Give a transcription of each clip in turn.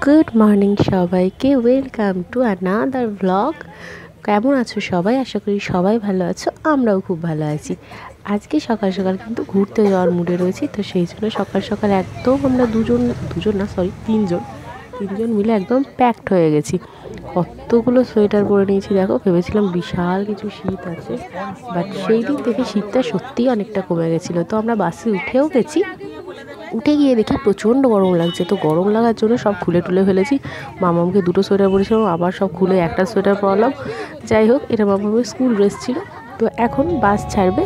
Good morning সবাইকে, welcome to another blog. কেমন আছো সবাই? আশা করি সবাই ভালো আছো, আমরাও খুব ভালো আছি। আজকে সকাল সকাল কিন্তু ঘুরতে যাওয়ার মুডে রয়েছি, তো সেই জন্য সকাল সকাল একদম আমরা তিনজন মিলে একদম প্যাকড হয়ে গেছি। কতগুলো সোয়েটার পরে নিয়েছি দেখো, ভেবেছিলাম বিশাল কিছু শীত আছে, বাট সেই দিন থেকে শীতটা সত্যিই অনেকটা কমে গেছিলো। তো আমরা বাসে উঠেও গেছি, উঠে গিয়ে দেখি প্রচণ্ড গরম লাগছে। তো গরম লাগার জন্য সব খুলে টুলে ফেলেছি। মামামকে দুটো সোয়েটার পরেছিলাম, আবার সব খুলে একটা সোয়েটার পরালাম। যাই হোক, এটা মামামের স্কুল ড্রেস ছিল। তো এখন বাস ছাড়বে,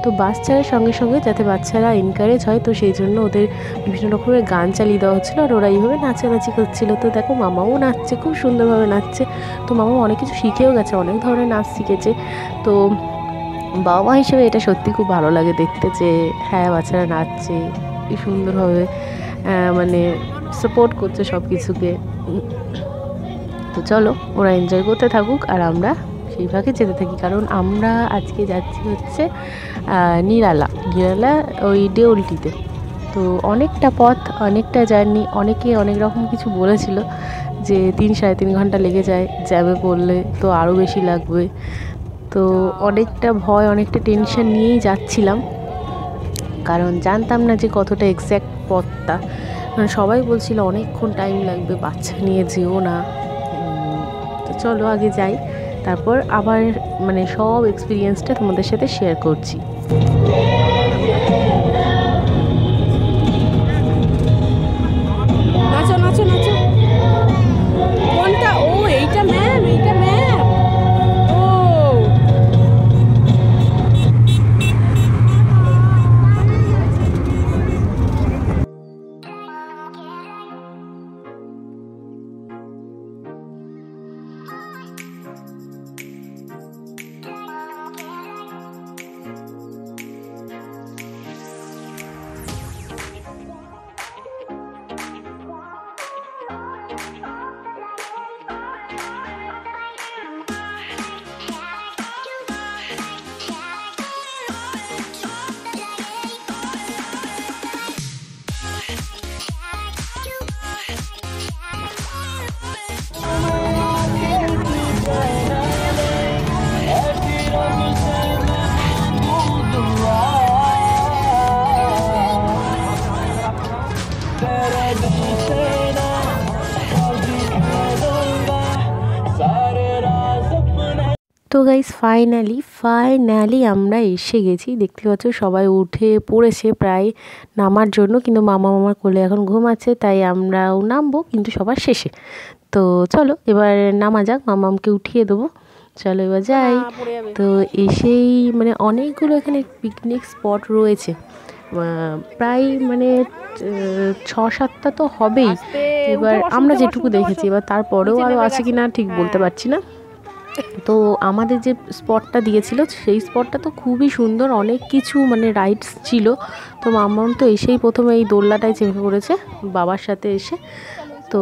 তো বাস ছাড়ার সঙ্গে সঙ্গে যাতে বাচ্চারা এনকারেজ হয়, তো সেই জন্য ওদের বিভিন্ন রকমের গান চালিয়ে দেওয়া হচ্ছিলো, আর ওরা এইভাবে নাচানাচি করছিলো। তো দেখো মামাও নাচছে, খুব সুন্দরভাবে নাচছে। তো মামাও অনেক কিছু শিখেও গেছে, অনেক ধরনের নাচ শিখেছে। তো বাবা মা হিসেবে এটা সত্যি খুব ভালো লাগে দেখতে, যে হ্যাঁ বাচ্চারা নাচছে কি সুন্দরভাবে, মানে সাপোর্ট করছে সব কিছুকে। তো চলো ওরা এনজয় করতে থাকুক, আর আমরা সেইভাবে যেতে থাকি। কারণ আমরা আজকে যাচ্ছি হচ্ছে নিরালা ওই দেউলটিতে। তো অনেকটা পথ, অনেকটা জার্নি, অনেকে অনেক রকম কিছু বলেছিল যে 3-3.5 ঘন্টা লেগে যায়, জ্যামে পড়লে তো আরও বেশি লাগবে। তো অনেকটা ভয়, অনেকটা টেনশন নিয়েই যাচ্ছিলাম, কারণ জানতাম না যে কতটা এক্স্যাক্ট পথটা। কারণ সবাই বলছিল অনেকক্ষণ টাইম লাগবে, বাচ্চা নিয়ে যেও না। তো চলো আগে যাই, তারপর আবার মানে সব এক্সপিরিয়েন্সটা তোমাদের সাথে শেয়ার করছি। নাচো নাচো নাচো। কোনটা? ও এইটা ম্যাম, এইটা ম্যাম। ও তো গাইস ফাইনালি আমরা এসে গেছি। দেখতে পাচ্ছ সবাই উঠে পড়েছে প্রায় নামার জন্য, কিন্তু মামার কোলে এখন ঘুমাচ্ছে, তাই আমরাও নামবো কিন্তু সবার শেষে। তো চলো এবার নামা যাক, মামামকে উঠিয়ে দেবো। চলো এবার যাই। তো এসেই মানে অনেকগুলো এখানে পিকনিক স্পট রয়েছে, প্রায় মানে 6-7টা তো হবেই। এবার আমরা যেটুকু দেখেছি, এবার তারপরেও আরও আছে কিনা ঠিক বলতে পারছি না। তো আমাদের যে স্পটটা দিয়েছিল সেই স্পটটা তো খুবই সুন্দর, অনেক কিছু মানে রাইডস ছিল। তো মাম্মাম তো এসেই প্রথমে এই দোলনাটায় চেপে পড়েছে বাবার সাথে এসে। তো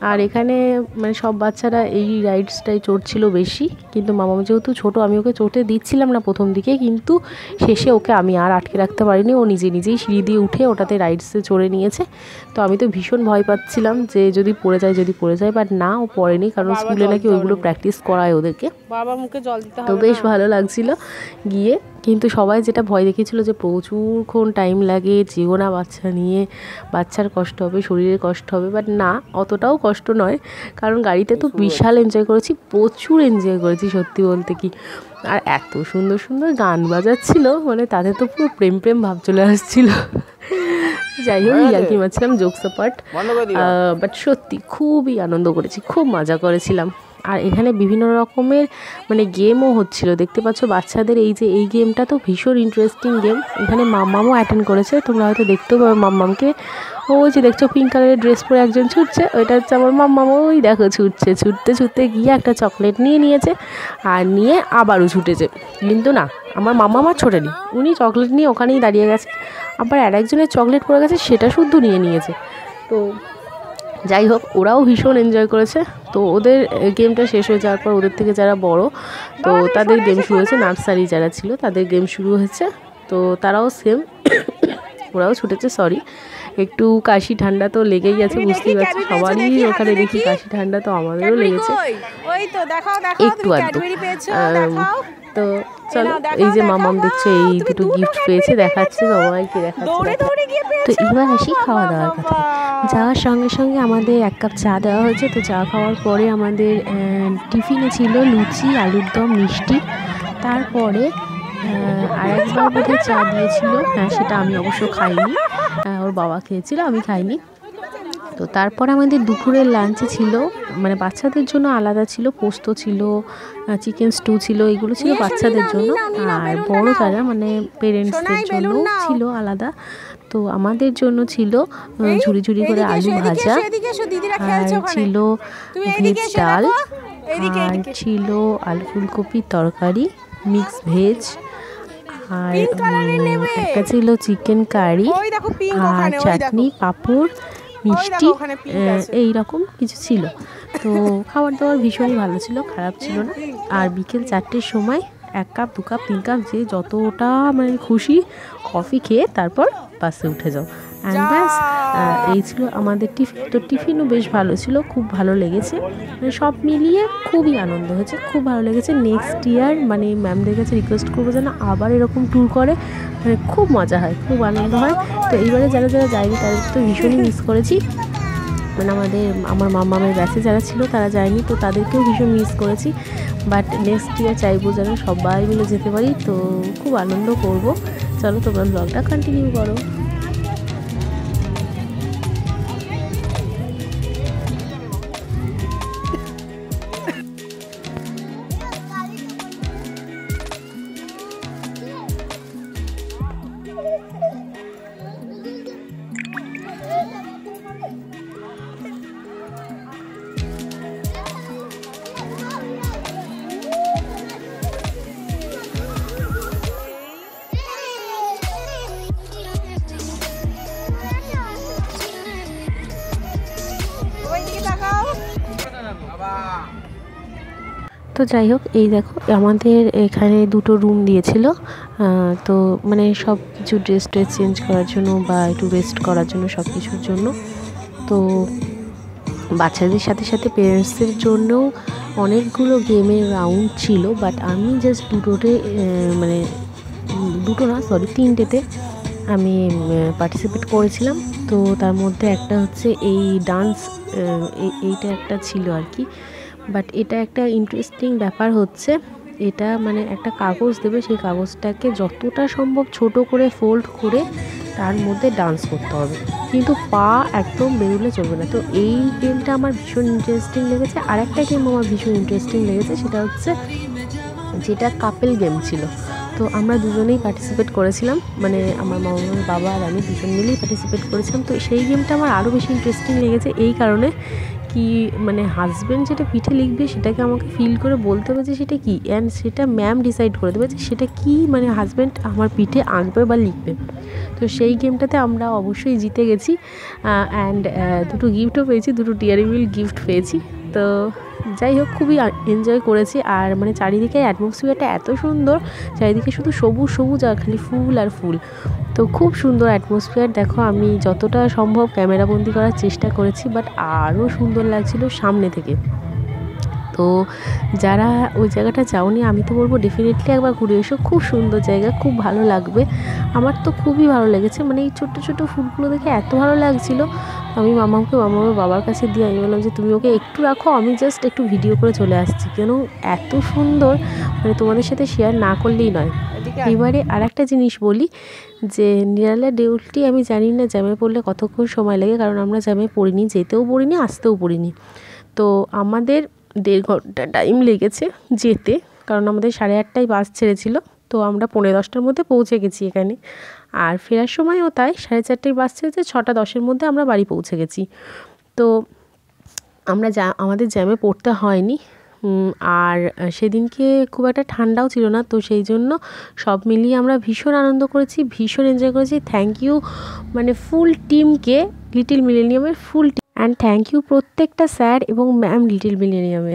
আর এখানে মানে সব বাচ্চারা এই রাইডসটাই চড়ছিল বেশি, কিন্তু মামাম যেহেতু ছোটো, আমি ওকে চড়তে দিচ্ছিলাম না প্রথম দিকে, কিন্তু শেষে ওকে আমি আর আটকে রাখতে পারিনি, ও নিজেই সিঁড়ি দিয়ে উঠে ওটাতে রাইডসে চড়ে নিয়েছে। তো আমি তো ভীষণ ভয় পাচ্ছিলাম যে যদি পড়ে যায়, বাট না, ও পড়েনি, কারণ স্কুলে নাকি ওইগুলো প্র্যাকটিস করায় ওদেরকে। বাবা মুখে জল দিতে হবে। তো বেশ ভালো লাগছিল গিয়ে, কিন্তু সবাই যেটা ভয় দেখিয়েছিল যে প্রচুরক্ষণ টাইম লাগে, যেও না বাচ্চা নিয়ে, বাচ্চার কষ্ট হবে, শরীরে কষ্ট হবে। বাট না, অতটাও কষ্ট নয়, কারণ গাড়িতে তো বিশাল এনজয় করেছি, প্রচুর এনজয় করেছি সত্যি বলতে কি। আর এত সুন্দর সুন্দর গান বাজাচ্ছিল, মানে তাদের তো পুরো প্রেম ভাব চলে আসছিল। যাই হোক, ইয়ার্কি মারছিলাম, জোকস অ্যাপার্ট, বাট সত্যি খুবই আনন্দ করেছি, খুব মজা করেছিলাম। আর এখানে বিভিন্ন রকমের মানে গেমও হচ্ছিল, দেখতে পাচ্ছ বাচ্চাদের এই গেমটা তো ভীষণ ইন্টারেস্টিং গেম। এখানে মাম্মামও অ্যাটেন্ড করেছে, তোমরা হয়তো দেখতেও পাবে মাম্মামকে। ওই যে দেখছো পিঙ্ক কালারের ড্রেস পরে একজন ছুটছে, ওইটা হচ্ছে আমার মাম্মাম। ওই দেখো ছুটতে গিয়ে একটা চকলেট নিয়েছে, আর নিয়ে আবারও ছুটেছে। কিন্তু না, আমার মাম্মাম আর ছোটেনি, উনি চকলেট নিয়ে ওখানেই দাঁড়িয়ে গেছে। আবার আরেকজনের চকলেট পড়ে গেছে, সেটা শুদ্ধ নিয়েছে। তো যাই হোক, ওরাও ভীষণ এনজয় করেছে। তো ওদের গেমটা শেষ হয়ে যাওয়ার পর ওদের থেকে যারা বড়, তো তাদের গেম শুরু হয়েছে, নার্সারি যারা ছিল তাদের গেম শুরু হয়েছে। তো তারাও সেম, ওরাও ছুটেছে, একটু কাশি ঠান্ডা তো লেগেই গেছে, বুঝতেই পারছি সবারই ওখানে দেখি কাশি ঠান্ডা, তো আমাদেরও লেগেছে একটু আধটু। তো চলো, এই যে মামাম দেখছো এই দুটো গিফট পেয়েছে, দেখাচ্ছে সবাইকে, দেখাচ্ছে। তো এবার আসি খাওয়া দাওয়ার কথা। যাওয়ার সঙ্গে সঙ্গে আমাদের 1 কাপ চা দেওয়া হয়েছে। তো চা খাওয়ার পরে আমাদের টিফিনে ছিল লুচি, আলুর দম, মিষ্টি। তারপরে আরেকবার বোধহয় চা দিয়েছিল, হ্যাঁ সেটা আমি অবশ্য খাইনি, ওর বাবা খেয়েছিল, আমি খাইনি। তো তারপর আমাদের দুপুরের লাঞ্চে ছিল, মানে বাচ্চাদের জন্য আলাদা ছিল, পোস্ত ছিল, চিকেন স্টু ছিল, এগুলো ছিল বাচ্চাদের জন্য। আর বড় যারা মানে পেরেন্টসদের জন্য ছিল আলাদা। তো আমাদের জন্য ছিল ঝুড়ি ঝুড়ি করে আলু ভাজা, আর ছিল ভেজ ডাল, আর ছিল আলু ফুলকপির তরকারি, মিক্স ভেজ, আর একটা ছিল চিকেন কারি, আর চাটনি, পাঁপড়, মিষ্টি, এই রকম কিছু ছিল। তো খাবার দাবার ভীষণই ভালো ছিল, খারাপ ছিল না। আর বিকেল 4টের সময় 1 কাপ 2 কাপ 3 কাপ যে যতটা মানে খুশি কফি খেয়ে তারপর বাসে উঠে যাও। অ্যান্ড ব্যাস, এই ছিল আমাদের টিফিন। তো টিফিনও বেশ ভালো ছিল, খুব ভালো লেগেছে, মানে সব মিলিয়ে খুবই আনন্দ হয়েছে, খুব ভালো লেগেছে। নেক্সট ইয়ার মানে ম্যামদের কাছে রিকোয়েস্ট করবো যেন আবার এরকম ট্যুর করে, মানে খুব মজা হয়, খুব আনন্দ হয়। তো এইবারে যারা যারা যায়নি তাদের তো ভীষণই মিস করেছি, মানে আমার মামামের ব্যাচে যারা ছিল তারা যায়নি, তো তাদেরকেও ভীষণ মিস করেছি। বাট নেক্সট ইয়ার চাইবো যেন সবাই মিলে যেতে পারি, তো খুব আনন্দ করব। চলো তোমরা ব্লগটা কন্টিনিউ করো। তো যাই হোক, এই দেখো আমাদের এখানে 2টো রুম দিয়েছিল, তো মানে সব কিছু ড্রেস চেঞ্জ করার জন্য বা একটু রেস্ট করার জন্য, সব কিছুর জন্য। তো বাচ্চাদের সাথে সাথে পেরেন্টসদের জন্যও অনেকগুলো গেমের রাউন্ড ছিল, বাট আমি জাস্ট মানে 3টেতে আমি পার্টিসিপেট করেছিলাম। তো তার মধ্যে একটা হচ্ছে এই ডান্স, এইটা একটা ছিল আর কি। বাট এটা একটা ইন্টারেস্টিং ব্যাপার হচ্ছে, এটা মানে একটা কাগজ দেবে, সেই কাগজটাকে যতটা সম্ভব ছোট করে ফোল্ড করে তার মধ্যে ডান্স করতে হবে, কিন্তু পা একদম বেরোলে চলবে না। তো এই গেমটা আমার ভীষণ ইন্টারেস্টিং লেগেছে। আর একটা গেম আমার ভীষণ ইন্টারেস্টিং লেগেছে, সেটা হচ্ছে যেটা কাপেল গেম ছিল। তো আমরা দুজনেই পার্টিসিপেট করেছিলাম, মানে আমার মামার বাবা আর আমি দুজন মিলেই পার্টিসিপেট করেছিলাম। তো সেই গেমটা আমার আরও বেশি ইন্টারেস্টিং লেগেছে এই কারণে কি, মানে হাজব্যান্ড যেটা পিঠে লিখবে সেটাকে আমাকে ফিল করে বলতে হবে যে সেটা কী, অ্যান্ড সেটা ম্যাম ডিসাইড করে দেবে যে সেটা কী, মানে হাজব্যান্ড আমার পিঠে আঁকবে বা লিখবে। তো সেই গেমটাতে আমরা অবশ্যই জিতে গেছি, অ্যান্ড 2টো গিফটও পেয়েছি, 2টো ডেয়ারি মিল্ক গিফট পেয়েছি। তো যাই হোক, খুবই এনজয় করেছি। আর মানে চারিদিকে অ্যাটমসফিয়ারটা এত সুন্দর, চারিদিকে শুধু সবুজ সবুজ আর খালি ফুল আর ফুল। তো খুব সুন্দর অ্যাটমসফিয়ার। দেখো আমি যতটা সম্ভব ক্যামেরাবন্দি করার চেষ্টা করেছি, বাট আরও সুন্দর লাগছিল সামনে থেকে। তো যারা ওই জায়গাটা যাওনি, আমি তো বলবো ডেফিনেটলি একবার ঘুরে এসো, খুব সুন্দর জায়গা, খুব ভালো লাগবে। আমার তো খুবই ভালো লেগেছে, মানে এই ছোট্টো ছোট্টো ফুলগুলো দেখে এত ভালো লাগছিলো। আমি মামার বাবার কাছে দিয়ে আমি বললাম যে তুমি ওকে একটু রাখো, আমি জাস্ট একটু ভিডিও করে চলে আসছি, কেন এত সুন্দর, মানে তোমাদের সাথে শেয়ার না করলেই নয়। এবারে আর একটা জিনিস বলি, যে নিরালা দেউলটি আমি জানি না জ্যামে পড়লে কতক্ষণ সময় লাগে, কারণ আমরা জ্যামে পড়িনি, যেতেও পড়িনি, আসতেও পড়িনি। তো আমাদের 1.5 ঘন্টা টাইম লেগেছে যেতে, কারণ আমাদের 8:30টায় বাস ছেড়েছিল। তো আমরা 10:45টার মধ্যে পৌঁছে গেছি এখানে। আর ফেরার সময়ও তাই, 4:30টায় বাস ছেড়েছে, 6:10-এর মধ্যে আমরা বাড়ি পৌঁছে গেছি। তো আমাদের জ্যামে পড়তে হয়নি। আর সেদিনকে খুব একটা ঠান্ডাও ছিল না, তো সেই জন্য সব মিলিয়ে আমরা ভীষণ আনন্দ করেছি, ভীষণ এনজয় করেছি। থ্যাংক ইউ মানে ফুল টিমকে, লিটিল মিলেনিয়ামের full team, and thank you প্রত্যেকটা স্যার এবং ম্যাম লিটিল মিলেনিয়ামে।